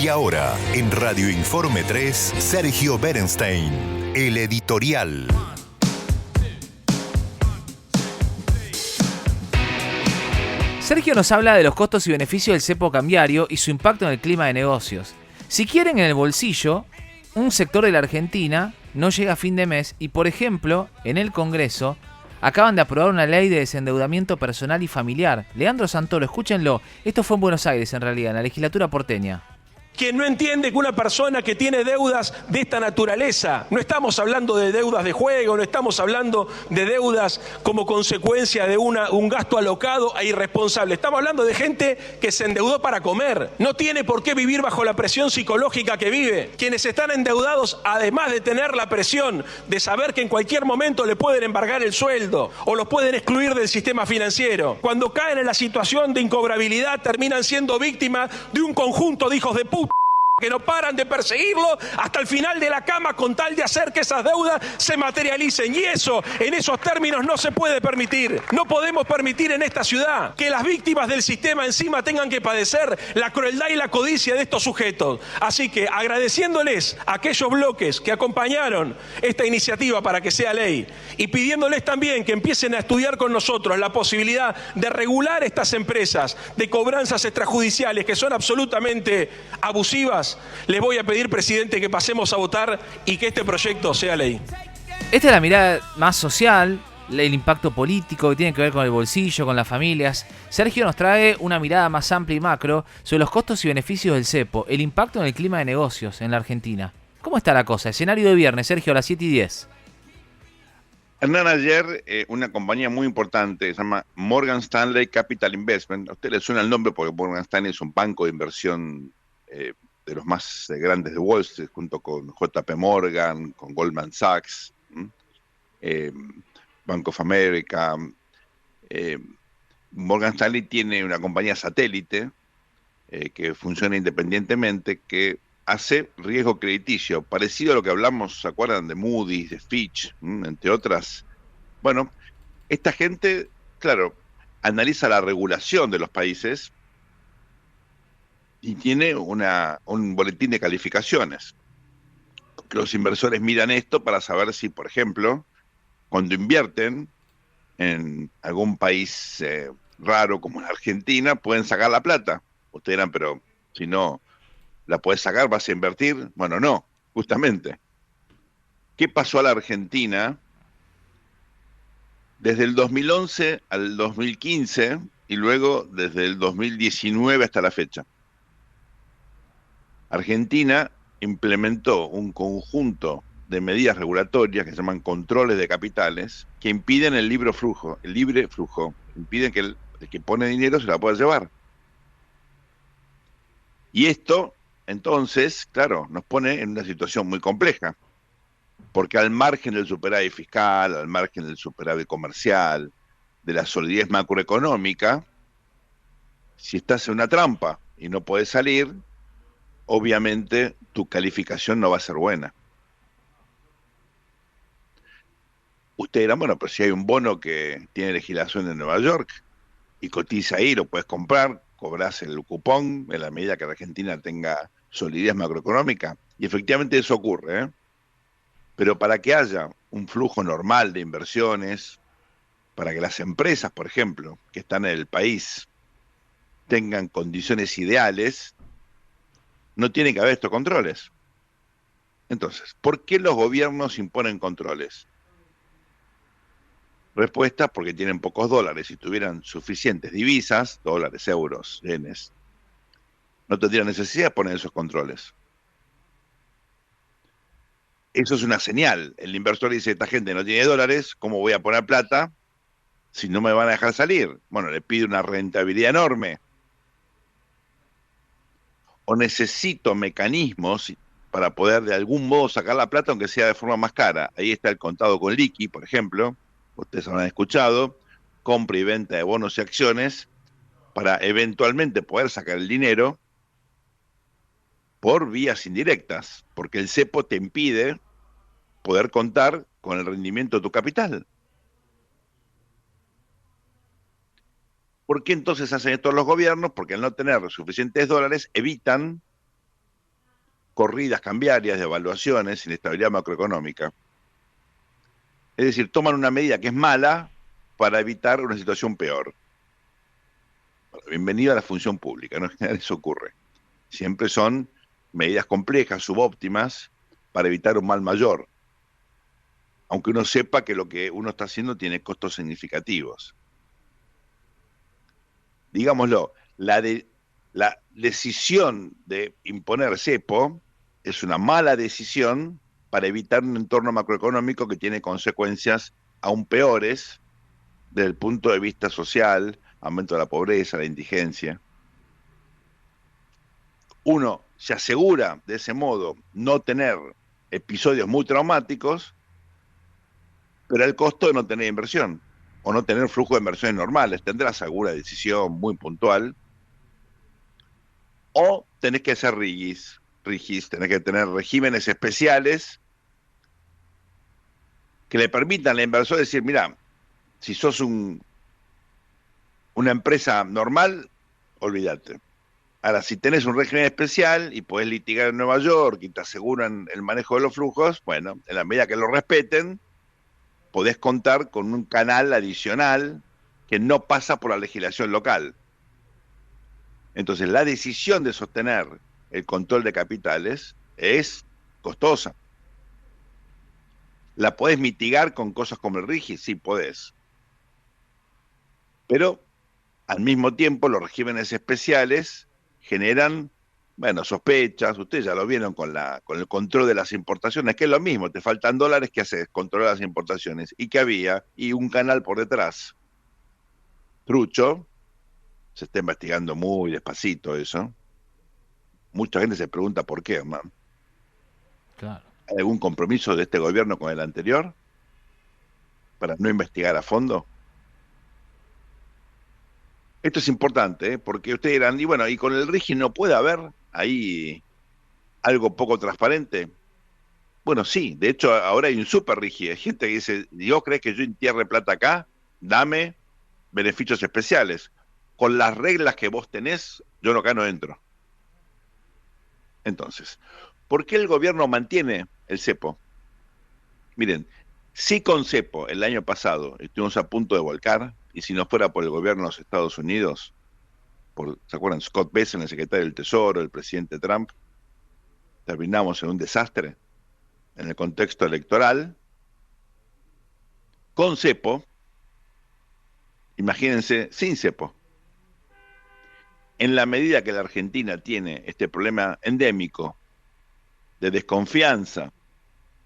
Y ahora, en Radio Informe 3, Sergio Berenstein, el editorial. Sergio nos habla de los costos y beneficios del cepo cambiario y su impacto en el clima de negocios. Si quieren en el bolsillo, un sector de la Argentina no llega a fin de mes y, por ejemplo, en el Congreso acaban de aprobar una ley de desendeudamiento personal y familiar. Leandro Santoro, escúchenlo, esto fue en Buenos Aires en realidad, en la legislatura porteña. Quien no entiende que una persona que tiene deudas de esta naturaleza, no estamos hablando de deudas de juego, no estamos hablando de deudas como consecuencia de un gasto alocado e irresponsable, estamos hablando de gente que se endeudó para comer, no tiene por qué vivir bajo la presión psicológica que vive. Quienes están endeudados, además de tener la presión de saber que en cualquier momento le pueden embargar el sueldo o los pueden excluir del sistema financiero, cuando caen en la situación de incobrabilidad terminan siendo víctimas de un conjunto de hijos de puta que no paran de perseguirlo hasta el final de la cama con tal de hacer que esas deudas se materialicen. Y eso, en esos términos, no se puede permitir. No podemos permitir en esta ciudad que las víctimas del sistema encima tengan que padecer la crueldad y la codicia de estos sujetos. Así que, agradeciéndoles a aquellos bloques que acompañaron esta iniciativa para que sea ley y pidiéndoles también que empiecen a estudiar con nosotros la posibilidad de regular estas empresas de cobranzas extrajudiciales que son absolutamente abusivas, les voy a pedir, presidente, que pasemos a votar y que este proyecto sea ley. Esta es la mirada más social, el impacto político que tiene que ver con el bolsillo, con las familias. Sergio nos trae una mirada más amplia y macro sobre los costos y beneficios del cepo, el impacto en el clima de negocios en la Argentina. ¿Cómo está la cosa? Escenario de viernes, Sergio, a las 7:10. Hernán, ayer una compañía muy importante, se llama Morgan Stanley Capital Investment. A usted le suena el nombre porque Morgan Stanley es un banco de inversión de los más grandes de Wall Street, junto con JP Morgan, con Goldman Sachs, Bank of America. Morgan Stanley tiene una compañía satélite que funciona independientemente, que hace riesgo crediticio, parecido a lo que hablamos, ¿se acuerdan? De Moody's, de Fitch, entre otras. Bueno, esta gente, claro, analiza la regulación de los países y tiene un boletín de calificaciones. Los inversores miran esto para saber si, por ejemplo, cuando invierten en algún país raro como en Argentina, pueden sacar la plata. Ustedes dirán, pero si no la puedes sacar, ¿vas a invertir? Bueno, no, justamente. ¿Qué pasó a la Argentina desde el 2011 al 2015 y luego desde el 2019 hasta la fecha? Argentina implementó un conjunto de medidas regulatorias que se llaman controles de capitales que impiden el libre flujo, impiden que el que pone dinero se la pueda llevar. Y esto, entonces, claro, nos pone en una situación muy compleja, porque al margen del superávit fiscal, al margen del superávit comercial, de la solidez macroeconómica, si estás en una trampa y no podés salir, obviamente tu calificación no va a ser buena. Usted dirá, bueno, pero si hay un bono que tiene legislación en Nueva York y cotiza ahí, lo puedes comprar, cobrás el cupón en la medida que Argentina tenga solidez macroeconómica. Y efectivamente eso ocurre, ¿eh? Pero para que haya un flujo normal de inversiones, para que las empresas, por ejemplo, que están en el país, tengan condiciones ideales, no tiene que haber estos controles. Entonces, ¿por qué los gobiernos imponen controles? Respuesta, porque tienen pocos dólares. Si tuvieran suficientes divisas, dólares, euros, yenes, no tendrían necesidad de poner esos controles. Eso es una señal. El inversor dice, esta gente no tiene dólares, ¿cómo voy a poner plata si no me van a dejar salir? Bueno, le pide una rentabilidad enorme. O necesito mecanismos para poder de algún modo sacar la plata, aunque sea de forma más cara. Ahí está el contado con liqui, por ejemplo. Ustedes habrán escuchado, compra y venta de bonos y acciones para eventualmente poder sacar el dinero por vías indirectas, porque el cepo te impide poder contar con el rendimiento de tu capital. ¿Por qué entonces hacen esto los gobiernos? Porque al no tener suficientes dólares evitan corridas cambiarias, devaluaciones, inestabilidad macroeconómica. Es decir, toman una medida que es mala para evitar una situación peor. Bueno, bienvenido a la función pública, ¿no? En general eso ocurre. Siempre son medidas complejas, subóptimas, para evitar un mal mayor. Aunque uno sepa que lo que uno está haciendo tiene costos significativos. Digámoslo, la decisión de imponer cepo es una mala decisión para evitar un entorno macroeconómico que tiene consecuencias aún peores desde el punto de vista social, aumento de la pobreza, la indigencia. Uno se asegura de ese modo no tener episodios muy traumáticos, pero el costo de no tener inversión o no tener flujo de inversiones normales. Tendrás alguna decisión muy puntual, o tenés que ser rigis, tenés que tener regímenes especiales que le permitan al inversor decir, mira, si sos una empresa normal, olvídate. Ahora, si tenés un régimen especial y podés litigar en Nueva York y te aseguran el manejo de los flujos, bueno, en la medida que lo respeten, podés contar con un canal adicional que no pasa por la legislación local. Entonces, la decisión de sostener el control de capitales es costosa. ¿La podés mitigar con cosas como el RIGI? Sí, podés. Pero, al mismo tiempo, los regímenes especiales generan, bueno, sospechas. Ustedes ya lo vieron con el control de las importaciones, que es lo mismo. Te faltan dólares, ¿qué haces? Controlar las importaciones. ¿Y qué había? Y un canal por detrás. Trucho. Se está investigando muy despacito eso. Mucha gente se pregunta por qué, hermano. Claro. ¿Hay algún compromiso de este gobierno con el anterior para no investigar a fondo? Esto es importante, porque ustedes dirán, y bueno, ¿y con el RIGI no puede haber ahí algo poco transparente? Bueno, sí, de hecho ahora hay un super RIGI. Hay gente que dice, ¿Dios crees que yo entierre plata acá? Dame beneficios especiales. Con las reglas que vos tenés, yo acá no entro. Entonces, ¿por qué el gobierno mantiene el cepo? Miren, si con cepo el año pasado estuvimos a punto de volcar, y si no fuera por el gobierno de los Estados Unidos, ¿se acuerdan? Scott Bessent, el secretario del Tesoro, el presidente Trump, terminamos en un desastre en el contexto electoral. Con cepo, imagínense, sin cepo. En la medida que la Argentina tiene este problema endémico de desconfianza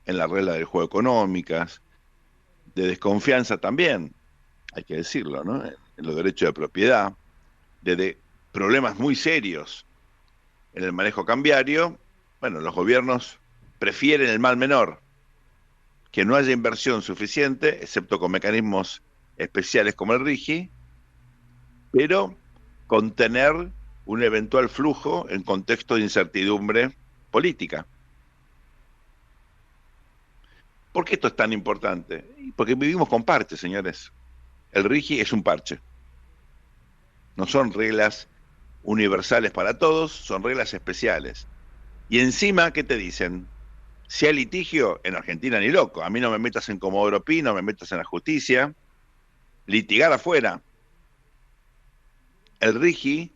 en las reglas del juego económicas, de desconfianza también, hay que decirlo, ¿no?, en los derechos de propiedad, de problemas muy serios en el manejo cambiario, bueno, los gobiernos prefieren el mal menor, que no haya inversión suficiente, excepto con mecanismos especiales como el RIGI, pero contener un eventual flujo en contexto de incertidumbre política. ¿Por qué esto es tan importante? Porque vivimos con parches, señores. El RIGI es un parche. No son reglas universales para todos, son reglas especiales. Y encima, ¿qué te dicen? Si hay litigio, en Argentina ni loco. A mí no me metas en Comodoro Pi, no me metas en la justicia. Litigar afuera. El RIGI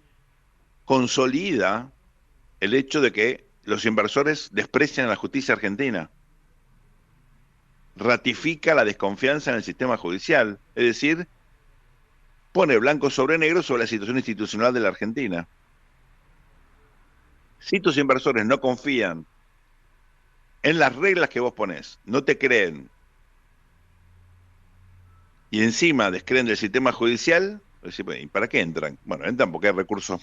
consolida el hecho de que los inversores desprecian a la justicia argentina. Ratifica la desconfianza en el sistema judicial. Es decir, pone blanco sobre negro sobre la situación institucional de la Argentina. Si tus inversores no confían en las reglas que vos ponés, no te creen, y encima descreen del sistema judicial, ¿y para qué entran? Bueno, entran porque hay recursos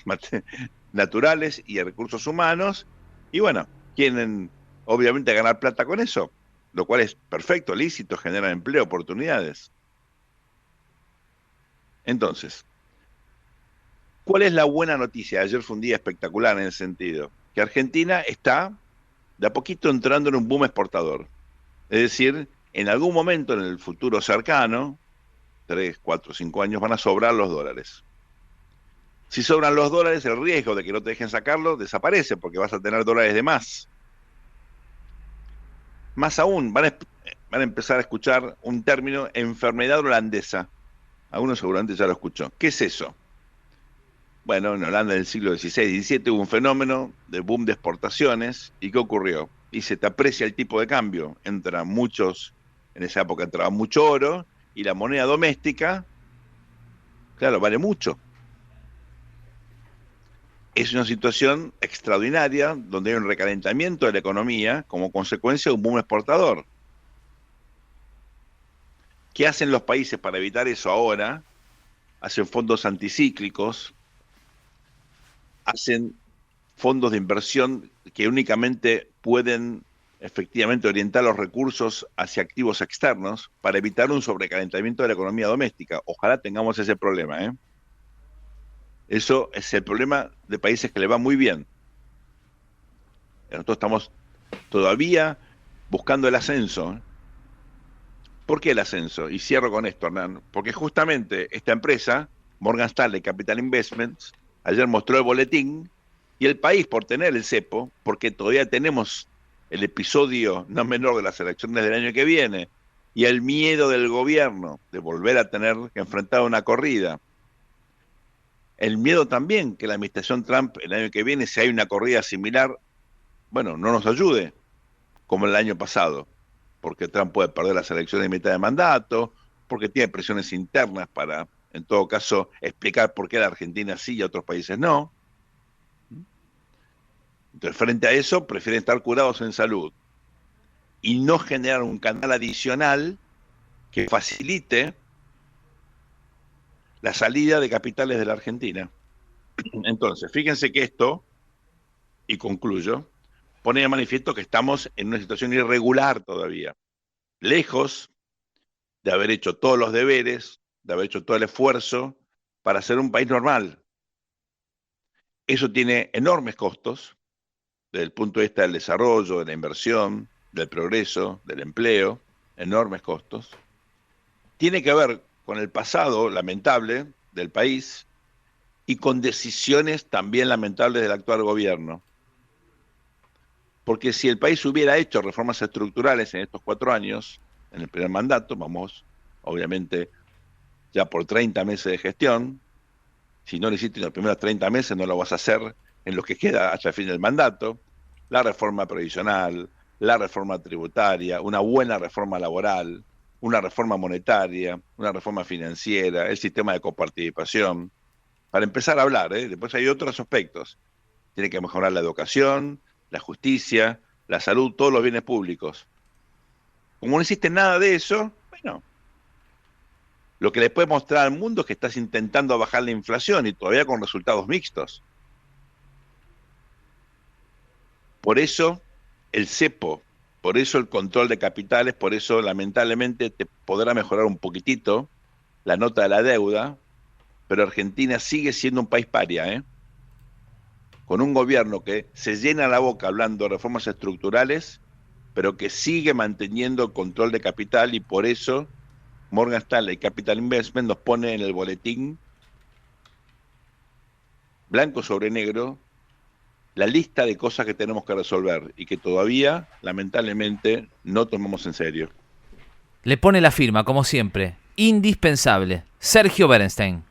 naturales y hay recursos humanos, y bueno, quieren obviamente ganar plata con eso, lo cual es perfecto, lícito, genera empleo, oportunidades. Entonces, ¿cuál es la buena noticia? Ayer fue un día espectacular en ese sentido, que Argentina está de a poquito entrando en un boom exportador. Es decir, en algún momento en el futuro cercano, 3, 4, 5 años, van a sobrar los dólares. Si sobran los dólares, el riesgo de que no te dejen sacarlo desaparece, porque vas a tener dólares de más. Más aún, van a empezar a escuchar un término, enfermedad holandesa. Algunos seguramente ya lo escuchó. ¿Qué es eso? Bueno, en Holanda del siglo XVI y XVII hubo un fenómeno de boom de exportaciones. ¿Y qué ocurrió? Y se te aprecia el tipo de cambio. En esa época entraba mucho oro, y la moneda doméstica, claro, vale mucho. Es una situación extraordinaria donde hay un recalentamiento de la economía como consecuencia de un boom exportador. ¿Qué hacen los países para evitar eso ahora? Hacen fondos anticíclicos, hacen fondos de inversión que únicamente pueden efectivamente orientar los recursos hacia activos externos para evitar un sobrecalentamiento de la economía doméstica. Ojalá tengamos ese problema, ¿eh? Eso es el problema de países que le va muy bien. Nosotros estamos todavía buscando el ascenso, ¿eh? ¿Por qué el ascenso? Y cierro con esto, Hernán. Porque justamente esta empresa, Morgan Stanley Capital Investments, ayer mostró el boletín, y el país, por tener el cepo, porque todavía tenemos el episodio no menor de las elecciones del año que viene, y el miedo del gobierno de volver a tener que enfrentar una corrida, el miedo también que la administración Trump el año que viene, si hay una corrida similar, bueno, no nos ayude, como el año pasado, porque Trump puede perder las elecciones de mitad de mandato, porque tiene presiones internas para, en todo caso, explicar por qué la Argentina sí y otros países no. Entonces, frente a eso, prefieren estar curados en salud y no generar un canal adicional que facilite la salida de capitales de la Argentina. Entonces, fíjense que esto, y concluyo, pone de manifiesto que estamos en una situación irregular todavía, lejos de haber hecho todos los deberes, de haber hecho todo el esfuerzo para ser un país normal. Eso tiene enormes costos desde el punto de vista del desarrollo, de la inversión, del progreso, del empleo, enormes costos. Tiene que ver con el pasado lamentable del país y con decisiones también lamentables del actual gobierno. Porque si el país hubiera hecho reformas estructurales en estos 4 años, en el primer mandato, vamos, obviamente, ya por 30 meses de gestión, si no lo hiciste en los primeros 30 meses, no lo vas a hacer en lo que queda hasta el fin del mandato, la reforma previsional, la reforma tributaria, una buena reforma laboral, una reforma monetaria, una reforma financiera, el sistema de coparticipación, para empezar a hablar, ¿eh? Después hay otros aspectos. Tiene que mejorar la educación, la justicia, la salud, todos los bienes públicos. Como no existe nada de eso, bueno, lo que le puede mostrar al mundo es que estás intentando bajar la inflación y todavía con resultados mixtos. Por eso el cepo, por eso el control de capitales, por eso lamentablemente te podrá mejorar un poquitito la nota de la deuda, pero Argentina sigue siendo un país paria, ¿eh? Con un gobierno que se llena la boca hablando de reformas estructurales, pero que sigue manteniendo el control de capital, y por eso Morgan Stanley Capital Investment nos pone en el boletín, blanco sobre negro, la lista de cosas que tenemos que resolver y que todavía, lamentablemente, no tomamos en serio. Le pone la firma, como siempre. Indispensable. Sergio Berenstein.